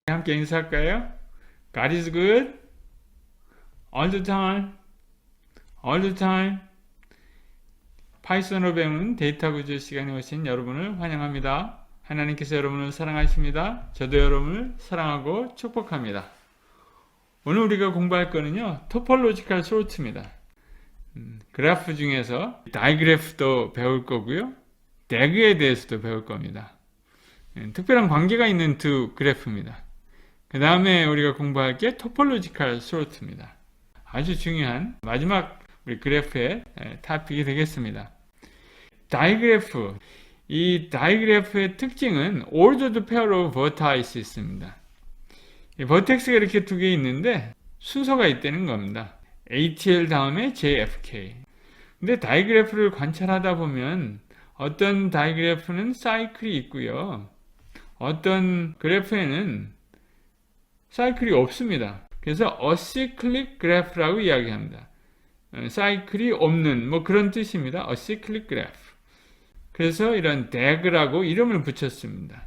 함께 인사할까요? God is good all the time. all the time. 파이썬으로 배우는 데이터 구조 시간에 오신 여러분을 환영합니다. 하나님께서 여러분을 사랑하십니다. 저도 여러분을 사랑하고 축복합니다. 오늘 우리가 공부할 거는요, 토폴로지컬 솔트입니다. 그래프 중에서 다이그래프도 배울 거고요, 대그에 대해서도 배울 겁니다. 특별한 관계가 있는 두 그래프입니다. 그 다음에 우리가 공부할 게 토폴로지컬 솔트입니다. 아주 중요한 마지막 우리 그래프의 토픽이 되겠습니다. 다이그래프. 이 다이그래프의 특징은 ordered pair of vertices입니다. 이 버텍스가 이렇게 두 개 있는데 순서가 있다는 겁니다. ATL 다음에 JFK. 근데 다이그래프를 관찰하다 보면 어떤 다이그래프는 사이클이 있고요, 어떤 그래프에는 사이클이 없습니다. 그래서 acyclic graph라고 이야기합니다. 사이클이 없는 그런 뜻입니다. acyclic graph. 그래서 이런 DAG라고 이름을 붙였습니다.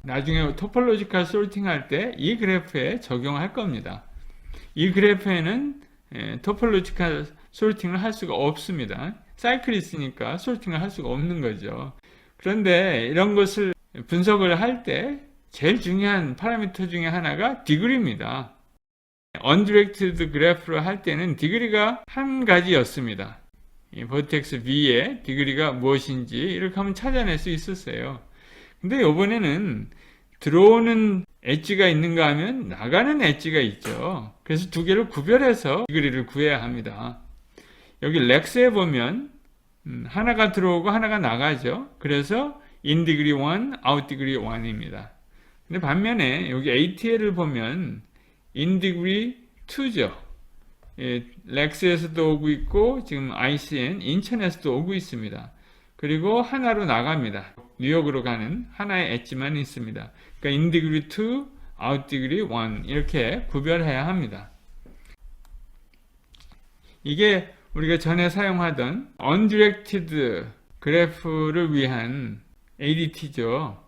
나중에 토폴로지컬 솔팅 할 때 이 그래프에 적용할 겁니다. 이 그래프에는 토폴로지컬 솔팅을 할 수가 없습니다. 사이클이 있으니까 솔팅을 할 수가 없는 거죠. 그런데 이런 것을 분석을 할 때 제일 중요한 파라미터 중에 하나가 디그리입니다. 언디렉티드 그래프를 할 때는 디그리가 한 가지였습니다. 이 버텍스 B의 디그리가 무엇인지 이렇게 하면 찾아낼 수 있었어요. 근데 이번에는 들어오는 엣지가 있는가 하면 나가는 엣지가 있죠. 그래서 두 개를 구별해서 디그리를 구해야 합니다. 여기 렉스에 보면 하나가 들어오고 하나가 나가죠. 그래서 in degree 1, out degree 1입니다. 근데 반면에 여기 ATL을 보면 in degree 2죠. 렉스에서도 오고 있고 지금 ICN 인천에서도 오고 있습니다. 그리고 하나로 나갑니다. 뉴욕으로 가는 하나의 엣지만 있습니다. 그러니까 in degree 2, out degree 1 이렇게 구별해야 합니다. 이게 우리가 전에 사용하던 undirected 그래프를 위한 ADT죠.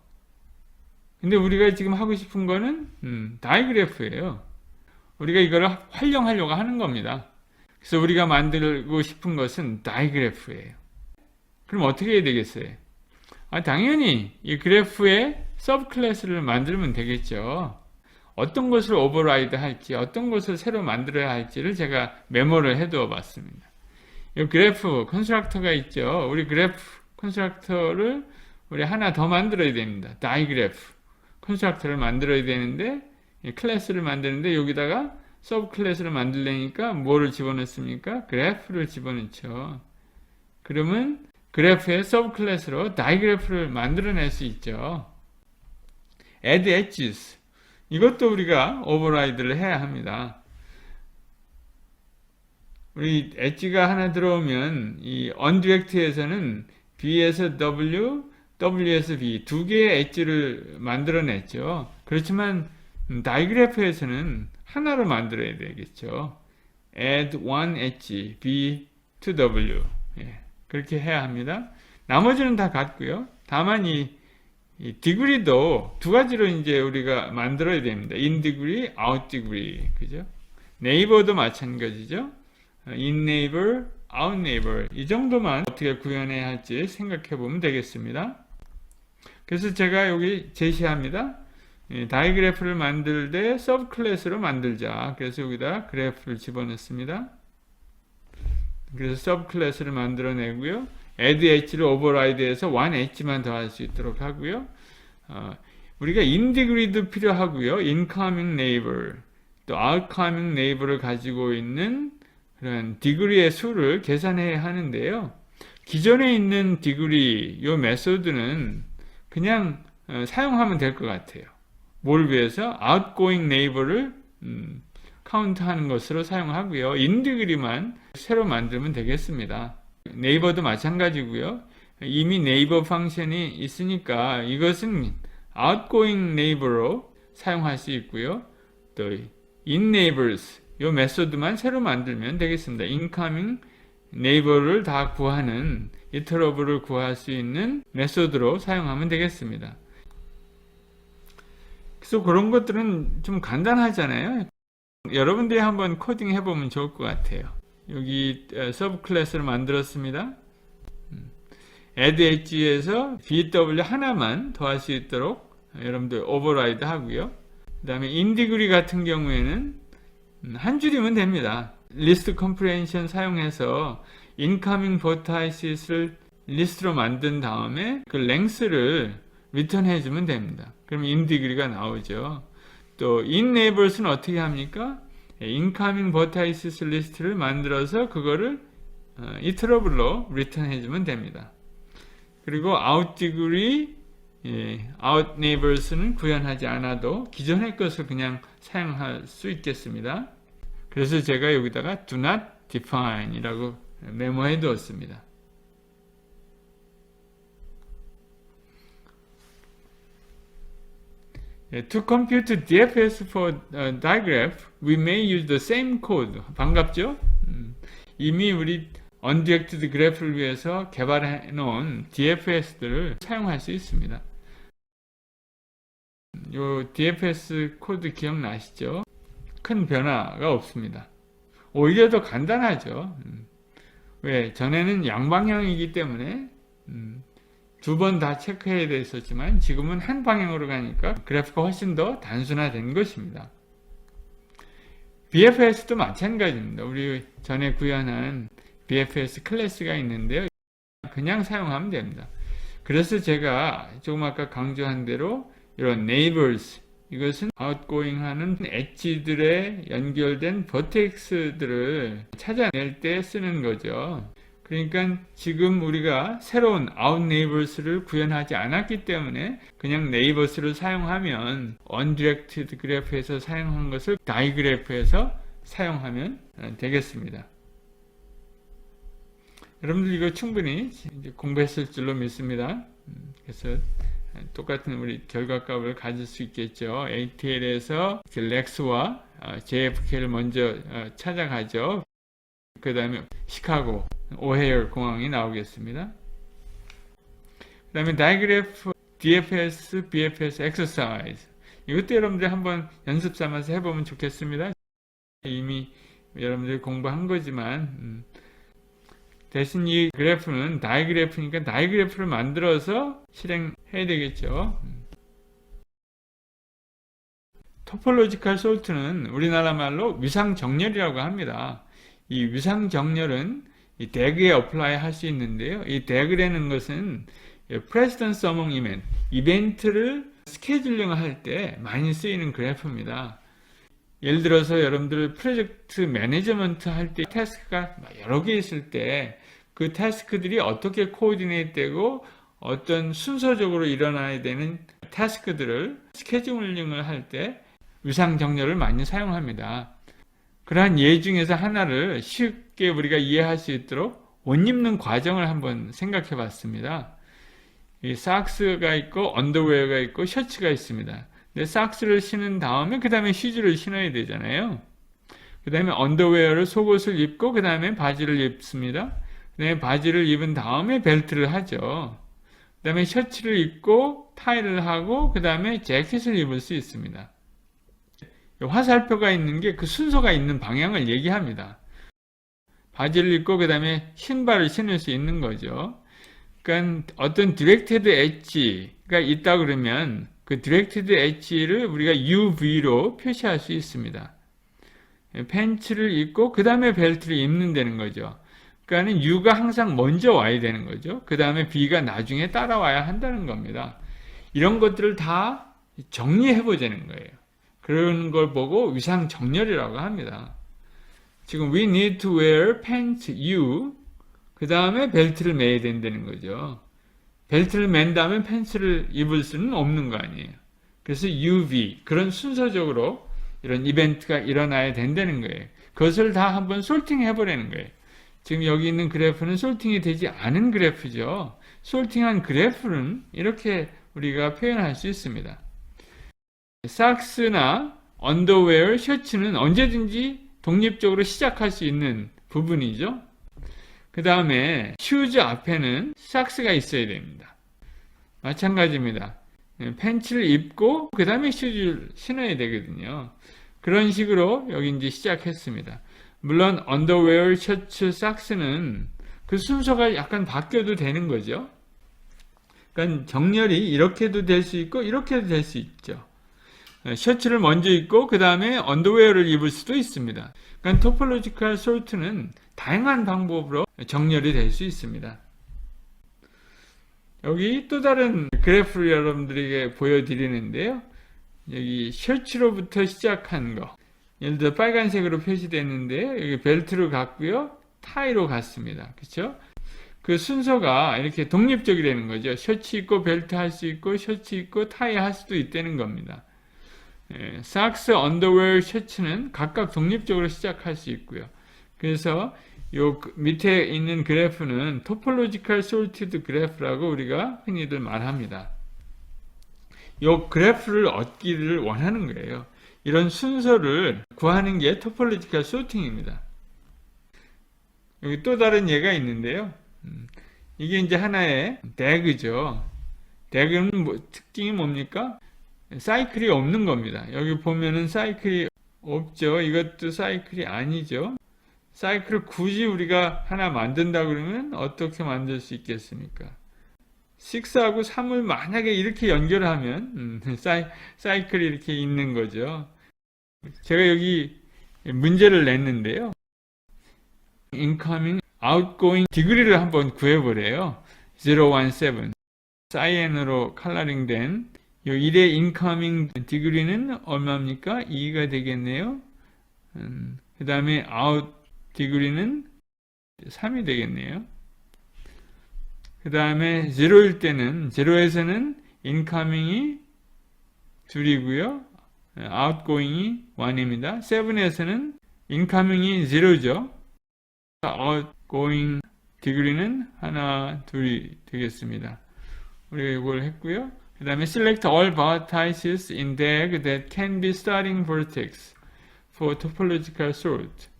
근데 우리가 지금 하고 싶은 거는 다이그래프예요. 우리가 이거를 활용하려고 하는 겁니다. 그래서 우리가 만들고 싶은 것은 다이그래프예요. 그럼 어떻게 해야 되겠어요? 당연히 이 그래프의 서브클래스를 만들면 되겠죠. 어떤 것을 오버라이드 할지, 어떤 것을 새로 만들어야 할지를 제가 메모를 해두어 봤습니다. 이 그래프 컨스트럭터가 있죠. 우리 그래프 컨스트럭터를 우리 하나 더 만들어야 됩니다. 다이그래프 컨스트럭터를 만들어야 되는데, 클래스를 만드는데 여기다가 서브 클래스를 만들려니까 뭐를 집어넣습니까? 그래프를 집어넣죠. 그러면 그래프의 서브 클래스로 다이그래프를 만들어낼 수 있죠. add edges. 이것도 우리가 오버라이드를 해야 합니다. 우리 엣지가 하나 들어오면 이 undirected에서는 B에서 W, W에서 B 두 개의 엣지를 만들어냈죠. 그렇지만 다이그래프에서는 하나로 만들어야 되겠죠. add one edge B to W. 그렇게 해야 합니다. 나머지는 다 같고요. 다만 이 디그리도 두 가지로 이제 우리가 만들어야 됩니다. in degree, out degree. 그죠? 네이버도 마찬가지죠. in neighbor, out neighbor. 이 정도만 어떻게 구현해야 할지 생각해 보면 되겠습니다. 그래서 제가 여기 제시합니다. 다이그래프를 만들 때 서브 클래스로 만들자. 그래서 여기다 그래프를 집어넣습니다. 그래서 서브 클래스를 만들어내고요. add h를 오버라이드해서 one h만 더할 수 있도록 하고요. 우리가 in degree도 필요하고요. incoming neighbor, 또 outcoming neighbor를 가지고 있는 그런 degree의 수를 계산해야 하는데요. 기존에 있는 degree, 요 메소드는 그냥 사용하면 될 것 같아요. 뭘 위해서? outgoing neighbor를 카운트하는 것으로 사용하고요. 인디그리만 새로 만들면 되겠습니다. 네이버도 마찬가지고요. 이미 네이버 펑션이 있으니까 이것은 outgoing neighbor로 사용할 수 있고요. 또 in neighbors 이 메소드만 새로 만들면 되겠습니다. incoming neighbor를 다 구하는 interrupt를 구할 수 있는 메소드로 사용하면 되겠습니다. 그래서 그런 것들은 좀 간단하잖아요. 여러분들이 한번 코딩 해보면 좋을 것 같아요. 여기 서브 클래스를 만들었습니다. add 엣지에서 BW 하나만 더할 수 있도록 여러분들 오버라이드 하고요. 그 다음에 인디그리 같은 경우에는 한 줄이면 됩니다. 리스트 컴프레hension 사용해서 incoming vertices를 리스트로 만든 다음에 그 length를 리턴 해주면 됩니다. 그럼 인디그리가 나오죠. 또 in neighbors는 어떻게 합니까? incoming vertices 리스트를 만들어서 그거를 iterable로 리턴 해주면 됩니다. 그리고 out degree, out neighbors는 구현하지 않아도 기존의 것을 그냥 사용할 수 있겠습니다. 그래서 제가 여기다가 do not define 이라고 메모해 두었습니다. To compute DFS for digraph, we may use the same code. 반갑죠? 이미 우리 undirected 그래프를 위해서 개발해 놓은 DFS들을 사용할 수 있습니다. 요 DFS 코드 기억나시죠? 큰 변화가 없습니다. 오히려 더 간단하죠. 왜? 전에는 양방향이기 때문에 두 번 다 체크해야 됐었지만 지금은 한 방향으로 가니까 그래프가 훨씬 더 단순화된 것입니다. BFS도 마찬가지입니다. 우리 전에 구현한 BFS 클래스가 있는데요. 그냥 사용하면 됩니다. 그래서 제가 조금 아까 강조한 대로 이런 neighbors, 이것은 outgoing 하는 엣지들에 연결된 버텍스들을 찾아낼 때 쓰는 거죠. 그러니까 지금 우리가 새로운 out neighbors를 구현하지 않았기 때문에 그냥 neighbors를 사용하면 undirected 그래프에서 사용한 것을 digraph에서 사용하면 되겠습니다. 여러분들 이거 충분히 이제 공부했을 줄로 믿습니다. 그래서 똑같은 우리 결과값을 가질 수 있겠죠. ATL에서 렉스와 JFK를 먼저 찾아가죠. 그 다음에 시카고 오헤어 공항이 나오겠습니다. 그 다음에 다이그래프 DFS, BFS exercise, 이것도 여러분들 한번 연습 삼아서 해보면 좋겠습니다. 이미 여러분들이 공부한 거지만 대신 이 그래프는 다이그래프니까 다이그래프를 만들어서 실행해야 되겠죠. 토폴로지컬 솔트는 우리나라 말로 위상정렬이라고 합니다. 이 위상정렬은 이 DAG에 어플라이 할 수 있는데요. 이 DAG라는 것은 프레시던스 어몽 이벤트를 스케줄링 할 때 많이 쓰이는 그래프입니다. 예를 들어서 여러분들 프로젝트 매니지먼트 할 때 태스크가 여러 개 있을 때 그 태스크들이 어떻게 코디네이트 되고 어떤 순서적으로 일어나야 되는 태스크들을 스케줄링을 할 때 위상정렬을 많이 사용합니다. 그러한 예 중에서 하나를 쉽게 우리가 이해할 수 있도록 옷 입는 과정을 한번 생각해 봤습니다. 이 삭스가 있고 언더웨어가 있고 셔츠가 있습니다. 근데 삭스를 신은 다음에 그 다음에 슈즈를 신어야 되잖아요. 그 다음에 언더웨어를 속옷을 입고 그 다음에 바지를 입습니다. 그 다음에 바지를 입은 다음에 벨트를 하죠. 그 다음에 셔츠를 입고 타이를 하고 그 다음에 재킷을 입을 수 있습니다. 화살표가 있는 게 그 순서가 있는 방향을 얘기합니다. 바지를 입고 그 다음에 신발을 신을 수 있는 거죠. 그러니까 어떤 디렉티드 엣지가 있다 그러면 그 디렉티드 엣지를 우리가 UV로 표시할 수 있습니다. 팬츠를 입고 그 다음에 벨트를 입는다는 거죠. 그러니까 U가 항상 먼저 와야 되는 거죠. 그 다음에 B가 나중에 따라와야 한다는 겁니다. 이런 것들을 다 정리해 보자는 거예요. 그런 걸 보고 위상정렬이라고 합니다. 지금 we need to wear pants U, 그 다음에 벨트를 매야 된다는 거죠. 벨트를 맨 다음에 팬츠를 입을 수는 없는 거 아니에요. 그래서 UV, 그런 순서적으로 이런 이벤트가 일어나야 된다는 거예요. 그것을 다 한번 솔팅 해보라는 거예요. 지금 여기 있는 그래프는 솔팅이 되지 않은 그래프죠. 솔팅한 그래프는 이렇게 우리가 표현할 수 있습니다. 삭스나 언더웨어, 셔츠는 언제든지 독립적으로 시작할 수 있는 부분이죠. 그 다음에 슈즈 앞에는 삭스가 있어야 됩니다. 마찬가지입니다. 팬츠를 입고 그 다음에 슈즈를 신어야 되거든요. 그런 식으로 여기 이제 시작했습니다. 물론 언더웨어, 셔츠, 삭스는 그 순서가 약간 바뀌어도 되는 거죠. 그러니까 정렬이 이렇게도 될 수 있고 이렇게도 될 수 있죠. 셔츠를 먼저 입고 그 다음에 언더웨어를 입을 수도 있습니다. 그러니까 토폴로지컬 솔트는 다양한 방법으로 정렬이 될 수 있습니다. 여기 또 다른 그래프를 여러분들에게 보여드리는데요. 여기 셔츠로부터 시작한 거. 예를 들어 빨간색으로 표시됐는데요. 여기 벨트로 갔고요. 타이로 갔습니다. 그렇죠? 그 순서가 이렇게 독립적이라는 거죠. 셔츠 입고 벨트 할 수 있고 셔츠 입고 타이 할 수도 있다는 겁니다. 삭스, 언더웨어, 셔츠는 각각 독립적으로 시작할 수 있고요. 그래서 요 밑에 있는 그래프는 토폴로지컬 솔티드 그래프라고 우리가 흔히들 말합니다. 요 그래프를 얻기를 원하는 거예요. 이런 순서를 구하는 게 토폴로지컬 솔팅입니다. 여기 또 다른 예가 있는데요. 이게 이제 하나의 DAG죠. DAG는 특징이 뭡니까? 사이클이 없는 겁니다. 여기 보면은 사이클이 없죠. 이것도 사이클이 아니죠. 사이클을 굳이 우리가 하나 만든다 그러면 어떻게 만들 수 있겠습니까? 6하고 3을 만약에 이렇게 연결하면 사이클이 이렇게 있는 거죠. 제가 여기 문제를 냈는데요. incoming, outgoing 디그리를 한번 구해보래요. 017 사이엔으로 컬러링된 요 1의 incoming 디그리는 얼마입니까? 2가 되겠네요. 그 다음에 out 디그리는 3이 되겠네요. 그 다음에 0일 때는 0에서는 incoming이 2이고요. outgoing이 1입니다. 7에서는 incoming이 0죠. outgoing 디그리는 하나, 둘이 되겠습니다. 우리가 이걸 했고요. 그 다음에 select all vertices in DAG that can be starting vertex for topological sort.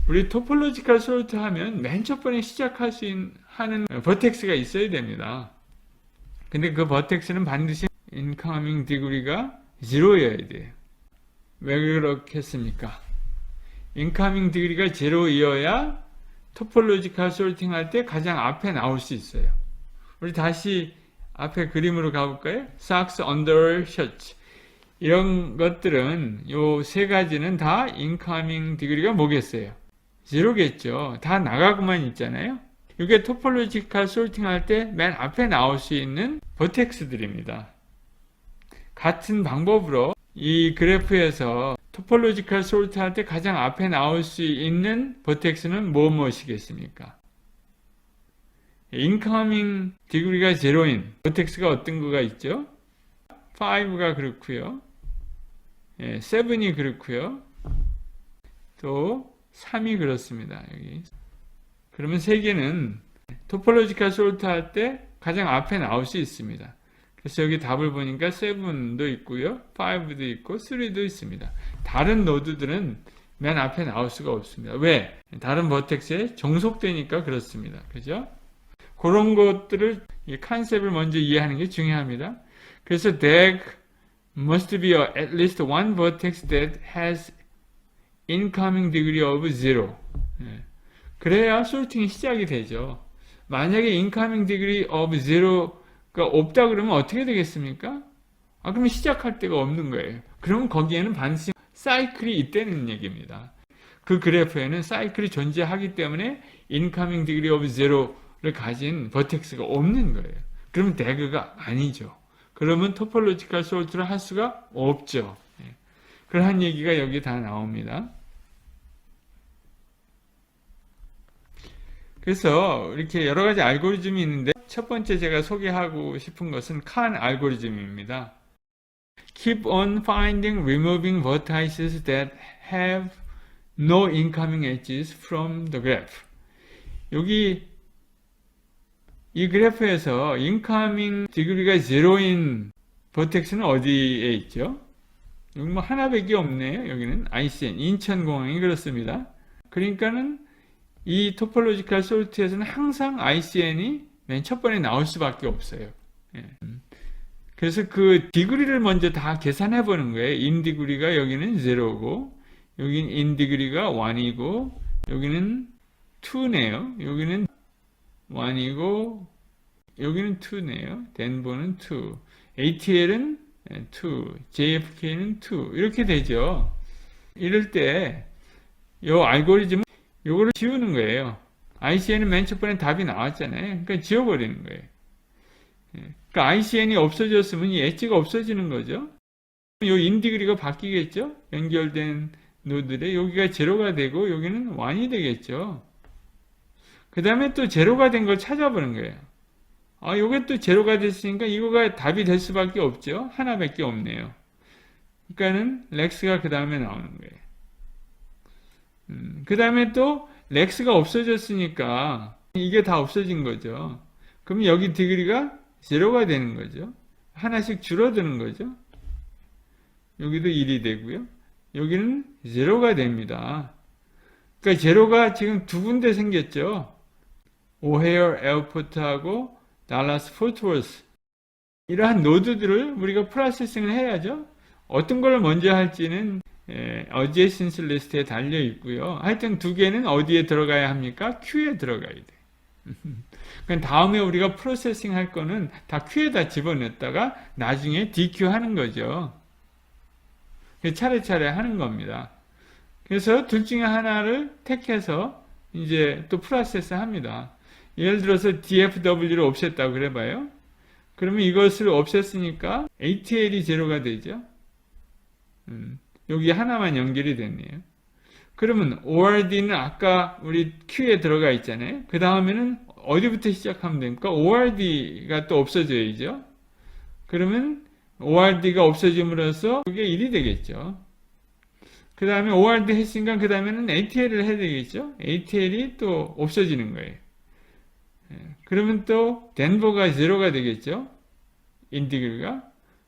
우리 토폴로지컬 솔트 하면 맨 첫 번에 시작할 수 하는 버텍스가 있어야 됩니다. 근데 그 버텍스는 반드시 incoming degree가 0여야 돼요. 왜 그렇겠습니까? incoming degree가 0이어야 토폴로지컬 솔팅 할 때 가장 앞에 나올 수 있어요. 우리 다시 앞에 그림으로 가볼까요? socks, underwear, shirts. 이런 것들은 요 세 가지는 다 incoming degree가 뭐겠어요? 0겠죠. 다 나가고만 있잖아요. 이게 토폴로지컬 솔팅 할 때 맨 앞에 나올 수 있는 버텍스들입니다. 같은 방법으로 이 그래프에서 토폴로지컬 솔트 할 때 가장 앞에 나올 수 있는 버텍스는 무엇이겠습니까? 인커밍 디그리가 0인 버텍스가 어떤 거가 있죠? 5가 그렇고요. 7이 그렇고요. 또 3이 그렇습니다. 여기. 그러면 3개는 토폴로지컬 솔트 할 때 가장 앞에 나올 수 있습니다. 그래서 여기 답을 보니까 7도 있고요. 5도 있고 3도 있습니다. 다른 노드들은 맨 앞에 나올 수가 없습니다. 왜? 다른 버텍스에 종속되니까 그렇습니다. 그죠? 그런 것들을, 이 컨셉을 먼저 이해하는 게 중요합니다. 그래서 DAG must be at least one vertex that has incoming degree of 0. 그래야 솔팅이 시작이 되죠. 만약에 incoming degree of 0가 없다 그러면 어떻게 되겠습니까? 그러면 시작할 데가 없는 거예요. 그러면 거기에는 반드시 사이클이 있다는 얘기입니다. 그 그래프에는 사이클이 존재하기 때문에 incoming degree of 0를 가진 버텍스가 없는 거예요. 그러면 DAG가 아니죠. 그러면 토폴로지컬 솔트를 할 수가 없죠. 그런 얘기가 여기 다 나옵니다. 그래서 이렇게 여러 가지 알고리즘이 있는데 첫 번째 제가 소개하고 싶은 것은 칸 알고리즘입니다. Keep on finding, removing vertices that have no incoming edges from the graph. 여기 이 그래프에서 incoming degree가 0인 버텍스는 어디에 있죠? 여기 뭐 하나밖에 없네요. 여기는 ICN, 인천공항이 그렇습니다. 그러니까는 이 토폴로지컬 솔트에서는 항상 ICN이 맨 첫 번에 나올 수밖에 없어요. 예. 그래서 그 디그리를 먼저 다 계산해 보는 거예요. 인 디그리가 여기는 0고, 여기는 인 디그리가 1이고, 여기는 2네요. 여기는 1이고, 여기는 2네요. 덴버는 2. ATL은 2, JFK는 2. 이렇게 되죠. 이럴 때, 요 알고리즘은 요거를 지우는 거예요. ICN은 맨 첫 번에 답이 나왔잖아요. 그러니까 지워버리는 거예요. 그러니까 ICN이 없어졌으면 이 엣지가 없어지는 거죠. 요 인디그리가 바뀌겠죠? 연결된 노드에 여기가 제로가 되고 여기는 1이 되겠죠. 그 다음에 또 제로가 된 걸 찾아보는 거예요. 아, 요게 또 제로가 됐으니까 이거가 답이 될 수밖에 없죠. 하나밖에 없네요. 그러니까는 렉스가 그 다음에 나오는 거예요. 그 다음에 또 렉스가 없어졌으니까 이게 다 없어진 거죠. 그럼 여기 디그리가 제로가 되는 거죠. 하나씩 줄어드는 거죠. 여기도 1이 되고요. 여기는 제로가 됩니다. 그러니까 제로가 지금 두 군데 생겼죠. 오헤어 에어포트하고 달라스 포트워스. 이러한 노드들을 우리가 프로세싱을 해야죠. 어떤 걸 먼저 할지는 어제신스 리스트에 달려 있고요. 하여튼 두 개는 어디에 들어가야 합니까? Q에 들어가야 돼. 그러니까 다음에 우리가 프로세싱 할 거는 다 Q에다 집어넣다가 나중에 DQ 하는 거죠. 차례차례 하는 겁니다. 그래서 둘 중에 하나를 택해서 이제 또 프로세스 합니다. 예를 들어서 DFW를 없앴다고 그래봐요. 그러면 이것을 없앴으니까 ATL이 제로가 되죠. 여기 하나만 연결이 됐네요. 그러면 ORD는 아까 우리 Q에 들어가 있잖아요. 그 다음에는 어디부터 시작하면 됩니까? ORD가 또 없어져야죠. 그러면 ORD가 없어짐으로써 그게 1이 되겠죠. 그 다음에 ORD 했으니까 그 다음에는 ATL을 해야 되겠죠. ATL이 또 없어지는 거예요. 그러면 또 덴버가 0가 되겠죠. 인디글가.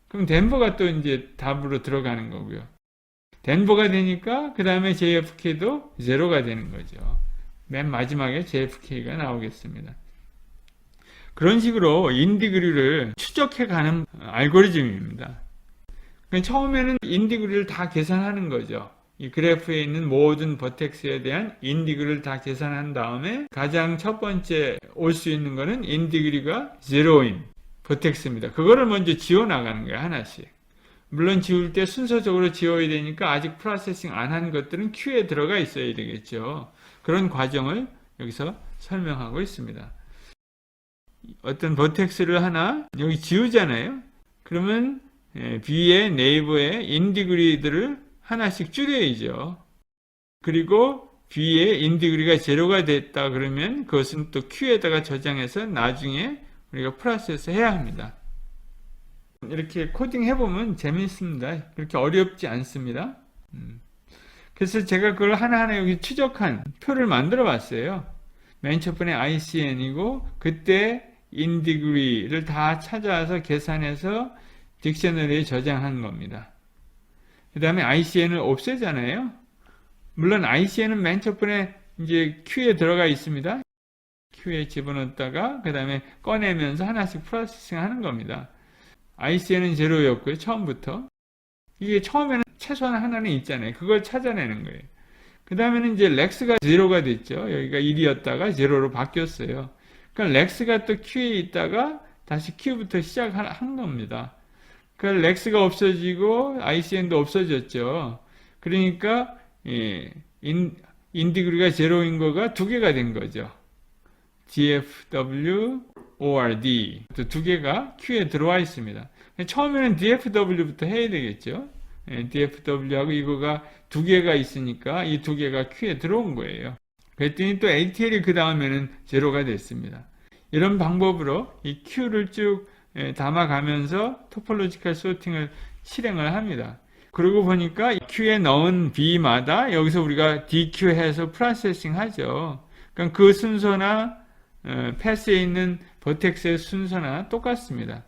그럼 덴버가 또 이제 답으로 들어가는 거고요. 덴버가 되니까 그 다음에 JFK도 0가 되는 거죠. 맨 마지막에 JFK가 나오겠습니다. 그런 식으로 인디그리를 추적해가는 알고리즘입니다. 그러니까 처음에는 인디그리를 다 계산하는 거죠. 이 그래프에 있는 모든 버텍스에 대한 인디그리를 다 계산한 다음에 가장 첫 번째 올 수 있는 거는 인디그리가 0인 버텍스입니다. 그거를 먼저 지워나가는 거예요. 하나씩. 물론 지울 때 순서적으로 지워야 되니까 아직 프로세싱 안 한 것들은 Q에 들어가 있어야 되겠죠. 그런 과정을 여기서 설명하고 있습니다. 어떤 버텍스를 하나 여기 지우잖아요. 그러면 B의 네이버에 인디그리들을 하나씩 줄여야죠. 그리고 B의 인디그리가 제로가 됐다 그러면 그것은 또 Q에다가 저장해서 나중에 우리가 프로세스 해야 합니다. 이렇게 코딩 해보면 재밌습니다. 그렇게 어렵지 않습니다. 그래서 제가 그걸 하나하나 여기 추적한 표를 만들어 봤어요. 맨 첫 번에 ICN이고 그때 인디그리를 다 찾아서 계산해서 딕셔너리에 저장한 겁니다. 그 다음에 ICN을 없애잖아요. 물론 ICN은 맨 첫 번에 이제 Q에 들어가 있습니다. Q에 집어넣다가 그 다음에 꺼내면서 하나씩 프로세싱 하는 겁니다. ICN은 제로였고요. 처음부터. 이게 처음에는 최소한 하나는 있잖아요. 그걸 찾아내는 거예요. 그 다음에는 이제 렉스가 제로가 됐죠. 여기가 1이었다가 제로로 바뀌었어요. 그러니까 렉스가 또 Q에 있다가 다시 Q부터 시작한 겁니다. 그러니까 렉스가 없어지고 ICN도 없어졌죠. 그러니까 인디그리가 제로인 거가 두 개가 된 거죠. DFW, ORD 두 개가 Q에 들어와 있습니다. 처음에는 DFW부터 해야 되겠죠. DFW하고 이거가 두 개가 있으니까 이 두 개가 Q에 들어온 거예요. 그랬더니 또 ATL이 그 다음에는 제로가 됐습니다. 이런 방법으로 이 Q를 쭉 담아가면서 토폴로지컬 소팅을 실행을 합니다. 그러고 보니까 Q에 넣은 B마다 여기서 우리가 DQ 해서 프로세싱 하죠. 그러니까 그 순서나 패스에 있는 버텍스의 순서나 똑같습니다.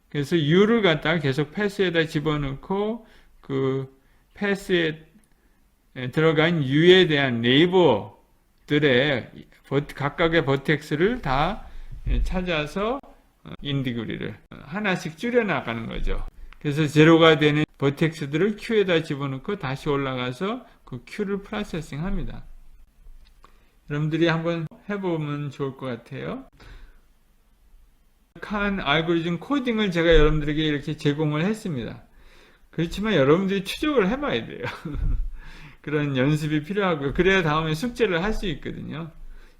그래서 U를 갖다가 계속 패스에다 집어넣고 그 패스에 들어간 U에 대한 네이버들의 각각의 버텍스를 다 찾아서 인디그리를 하나씩 줄여나가는 거죠. 그래서 제로가 되는 버텍스들을 Q에다 집어넣고 다시 올라가서 그 Q를 프로세싱 합니다. 여러분들이 한번 해보면 좋을 것 같아요. 칸 알고리즘 코딩을 제가 여러분들에게 이렇게 제공을 했습니다. 그렇지만 여러분들이 추적을 해봐야 돼요. 그런 연습이 필요하고요. 그래야 다음에 숙제를 할 수 있거든요.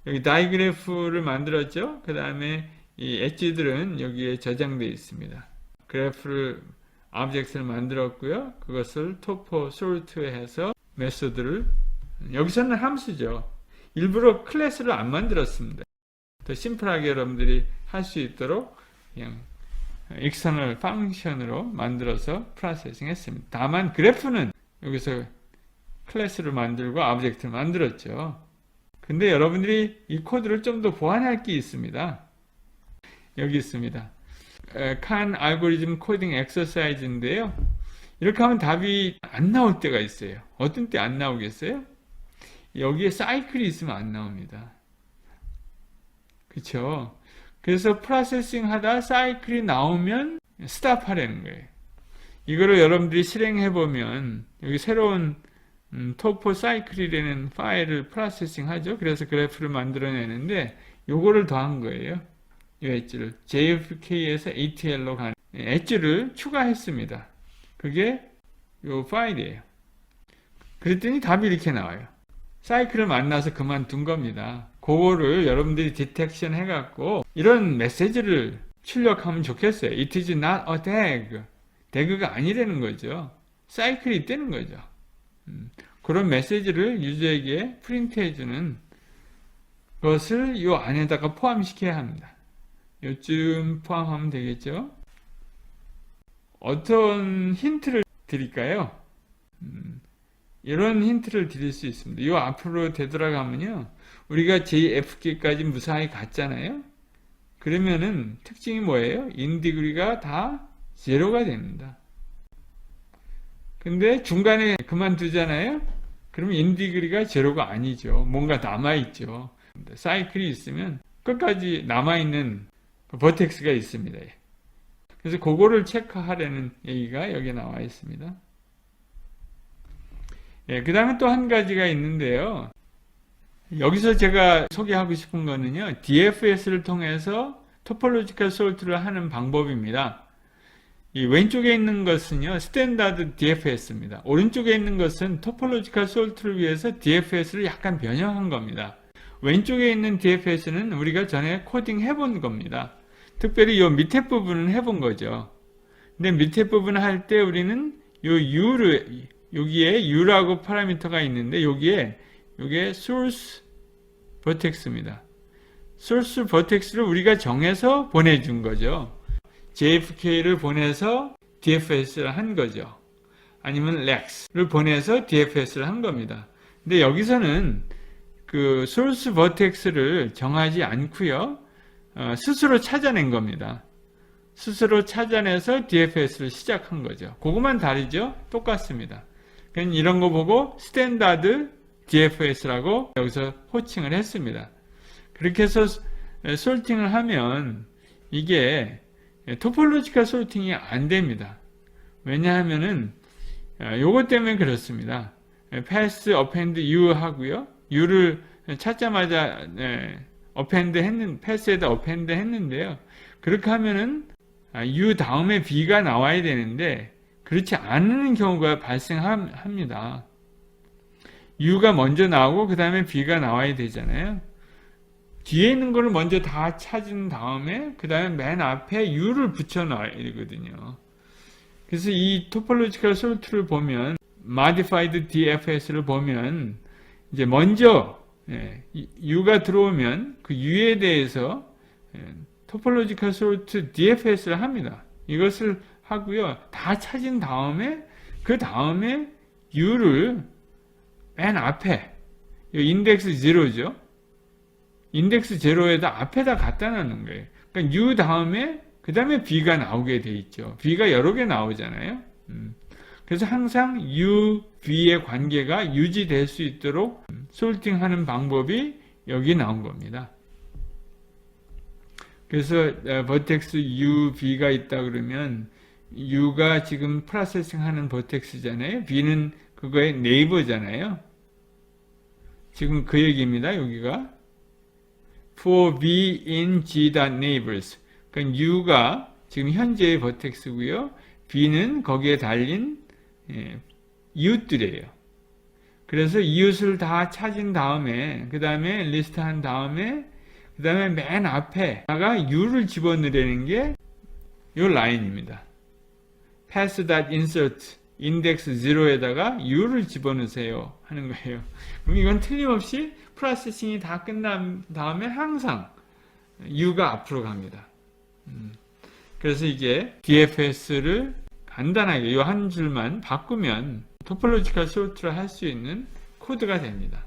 여기 다이그래프를 만들었죠. 그 다음에 이 엣지들은 여기에 저장되어 있습니다. 그래프를 오브젝트를 만들었고요. 그것을 토포 솔트해서 메소드를 여기서는 함수죠. 일부러 클래스를 안 만들었습니다. 더 심플하게 여러분들이 할 수 있도록 그냥 익스터널 펑션으로 만들어서 프로세싱 했습니다. 다만 그래프는 여기서 클래스를 만들고 오브젝트를 만들었죠. 근데 여러분들이 이 코드를 좀 더 보완할 게 있습니다. 여기 있습니다. 칸 알고리즘 코딩 엑서사이즈인데요. 이렇게 하면 답이 안 나올 때가 있어요. 어떤 때 안 나오겠어요? 여기에 사이클이 있으면 안 나옵니다. 그쵸? 그래서 프로세싱 하다 사이클이 나오면 스탑 하라는 거예요. 이거를 여러분들이 실행해 보면 여기 새로운 토포 사이클이라는 파일을 프로세싱 하죠. 그래서 그래프를 만들어내는데 요거를 더한 거예요. 이 엣지를 JFK에서 ATL로 가는 엣지를 추가했습니다. 그게 요 파일이에요. 그랬더니 답이 이렇게 나와요. 사이클을 만나서 그만둔 겁니다. 그거를 여러분들이 디텍션 해갖고 이런 메시지를 출력하면 좋겠어요. It is not a tag. 태그가 아니라는 거죠. 사이클이 있다는 거죠. 그런 메시지를 유저에게 프린트해주는 것을 이 안에다가 포함시켜야 합니다. 요쯤 포함하면 되겠죠. 어떤 힌트를 드릴까요? 이런 힌트를 드릴 수 있습니다. 이 앞으로 되돌아가면요. 우리가 JFK까지 무사히 갔잖아요. 그러면은 특징이 뭐예요? 인디그리가 다 제로가 됩니다. 근데 중간에 그만두잖아요. 그러면 인디그리가 제로가 아니죠. 뭔가 남아있죠. 사이클이 있으면 끝까지 남아있는 버텍스가 있습니다. 그래서 그거를 체크하라는 얘기가 여기 나와 있습니다. 그 다음에 또 한 가지가 있는데요. 여기서 제가 소개하고 싶은 거는요. DFS를 통해서 토폴로지컬 솔트를 하는 방법입니다. 이 왼쪽에 있는 것은요. 스탠다드 DFS입니다. 오른쪽에 있는 것은 토폴로지컬 솔트를 위해서 DFS를 약간 변형한 겁니다. 왼쪽에 있는 DFS는 우리가 전에 코딩 해본 겁니다. 특별히 이 밑에 부분은 해본 거죠. 근데 밑에 부분 할 때 우리는 이 U를 여기에 U라고 파라미터가 있는데 여기에 source vertex입니다. source vertex를 우리가 정해서 보내준 거죠. JFK를 보내서 DFS를 한 거죠. 아니면 REX를 보내서 DFS를 한 겁니다. 근데 여기서는 그 source vertex를 정하지 않고요. 스스로 찾아낸 겁니다. 스스로 찾아내서 DFS를 시작한 거죠. 그것만 다르죠? 똑같습니다. 그냥 이런 거 보고 스탠다드 DFS라고 여기서 호칭을 했습니다. 그렇게 해서 솔팅을 하면 이게 토폴로지컬 솔팅이 안 됩니다. 왜냐하면은 요것 때문에 그렇습니다. 패스, 어펜드, U 하고요. U를 찾자마자 패스에다 어펜드 했는데요. 그렇게 하면은 U 다음에 B가 나와야 되는데 그렇지 않은 경우가 발생합니다. U가 먼저 나오고 그 다음에 B가 나와야 되잖아요. 뒤에 있는 거를 먼저 다 찾은 다음에 그 다음에 맨 앞에 U를 붙여 놔야 되거든요. 그래서 이 토폴로지컬 솔트를 보면 modified DFS를 보면 이제 먼저 U가 들어오면 그 U에 대해서 토폴로지컬 솔트 DFS를 합니다. 이것을 하고요. 다 찾은 다음에 그 다음에 U를 맨 앞에 인덱스 0죠. 인덱스 0에다 앞에다 갖다 놓는 거예요. 그러니까 U 다음에 그 다음에 B가 나오게 돼 있죠. B가 여러 개 나오잖아요. 그래서 항상 U, B의 관계가 유지될 수 있도록 솔팅하는 방법이 여기 나온 겁니다. 그래서 버텍스 U, B가 있다 그러면 U가 지금 프로세싱 하는 버텍스잖아요. B는 그거의 네이버잖아요. 지금 그 얘기입니다. 여기가 for B in G.neighbors. 그러니까 U가 지금 현재의 버텍스고요. B는 거기에 달린 이웃들이에요. 그래서 이웃을 다 찾은 다음에 그 다음에 리스트한 다음에 그 다음에 맨 앞에다가 U를 집어넣으려는 게 이 라인입니다. pass.insert index 0에다가 U를 집어넣으세요 하는 거예요. 그럼 이건 틀림없이 프로세싱이 다 끝난 다음에 항상 U가 앞으로 갑니다. 그래서 이게 DFS를 간단하게 이 한 줄만 바꾸면 토폴로지컬 소트를 할 수 있는 코드가 됩니다.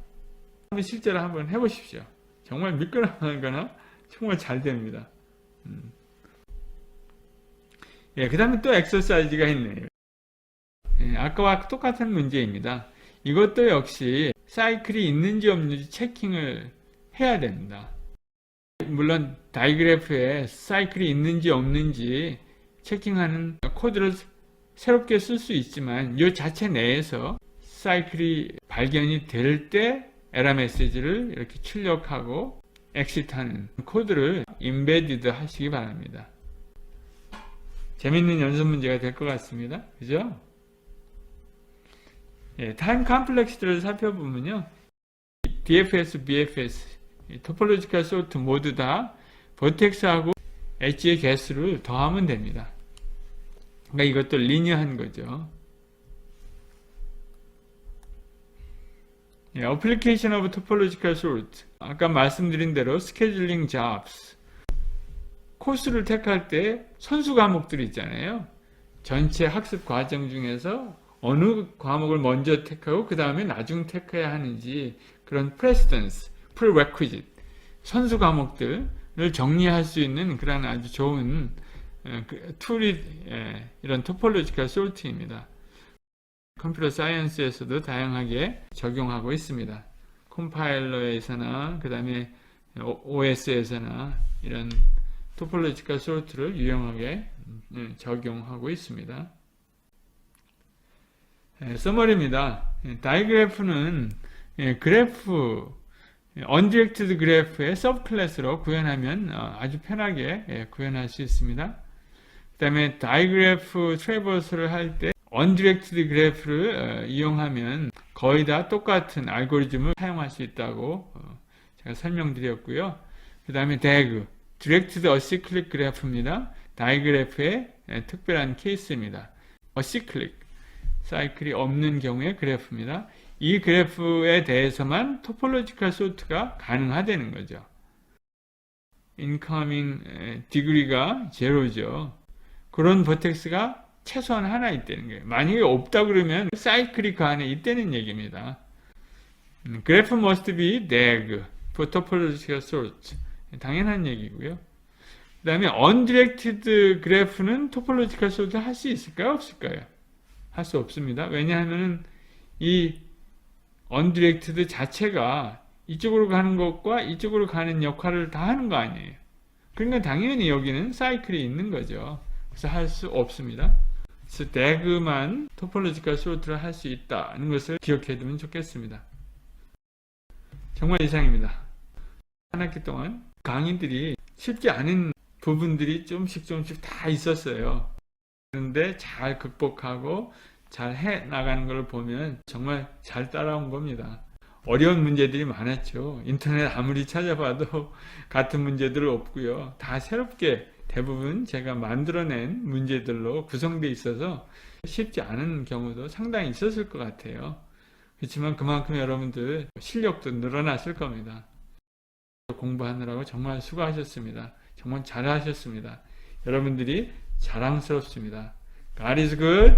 실제로 한번 해보십시오. 정말 미끄러운 거나 정말 잘 됩니다. 그 다음에 또 엑서사이즈가 있네요. 아까와 똑같은 문제입니다. 이것도 역시 사이클이 있는지 없는지 체킹을 해야 됩니다. 물론 다이그래프에 사이클이 있는지 없는지 체킹하는 코드를 새롭게 쓸 수 있지만 이 자체 내에서 사이클이 발견이 될 때 에러 메시지를 이렇게 출력하고 엑시트하는 코드를 임베디드 하시기 바랍니다. 재밌는 연습 문제가 될 것 같습니다. 그죠? 타임 컴플렉시티를 살펴보면요. DFS, BFS, 토폴로지컬 소트 모두 다 버텍스하고 엣지의 개수를 더하면 됩니다. 그러니까 이것도 리니어한 거죠. 어플리케이션 오브 토폴로지컬 소트. 아까 말씀드린 대로 스케줄링 잡스. 코스를 택할 때 선수 과목들이 있잖아요. 전체 학습 과정 중에서 어느 과목을 먼저 택하고 그 다음에 나중 택해야 하는지 그런 프레시던스, 프리레퀴짓, 선수 과목들을 정리할 수 있는 그런 아주 좋은 툴이 이런 토폴로지컬 소트입니다. 컴퓨터 사이언스에서도 다양하게 적용하고 있습니다. 컴파일러에서나 그 다음에 OS에서나 이런 토폴로지컬 소트를 유용하게 적용하고 있습니다. 서머리입니다. 다이그래프는 그래프, 언디렉티드 그래프의 서브클래스로 구현하면 아주 편하게 구현할 수 있습니다. 그 다음에 다이그래프 트래버스를 할 때 언디렉티드 그래프를 이용하면 거의 다 똑같은 알고리즘을 사용할 수 있다고 제가 설명드렸고요. 그 다음에 DAG, 디렉티드 어시클릭 그래프입니다. 다이그래프의 특별한 케이스입니다. 어시클릭, 사이클이 없는 경우의 그래프입니다. 이 그래프에 대해서만 토폴로지컬 소트가 가능하다는 거죠. 인커밍 디그리가 제로죠. 그런 버텍스가 최소한 하나 있다는 거예요. 만약에 없다 그러면 사이클이 그 안에 있다는 얘기입니다. 그래프 must be DAG for topological sort. 당연한 얘기고요. 그 다음에 undirected 그래프는 토폴로지컬 소트 할 수 있을까요? 없을까요? 할 수 없습니다. 왜냐하면 이 undirected 자체가 이쪽으로 가는 것과 이쪽으로 가는 역할을 다 하는 거 아니에요. 그러니까 당연히 여기는 사이클이 있는 거죠. 그래서 할 수 없습니다. 그래서 DAG만 토폴로지컬 소트를 할 수 있다는 것을 기억해 두면 좋겠습니다. 정말 이상입니다. 한 학기 동안 강의들이 쉽지 않은 부분들이 조금씩 다 있었어요. 그런데 잘 극복하고 잘 해 나가는 걸 보면 정말 잘 따라온 겁니다. 어려운 문제들이 많았죠. 인터넷 아무리 찾아봐도 같은 문제들 없고요. 다 새롭게 대부분 제가 만들어낸 문제들로 구성되어 있어서 쉽지 않은 경우도 상당히 있었을 것 같아요. 그렇지만 그만큼 여러분들 실력도 늘어났을 겁니다. 공부하느라고 정말 수고하셨습니다. 정말 잘하셨습니다. 여러분들이 자랑스럽습니다. God is good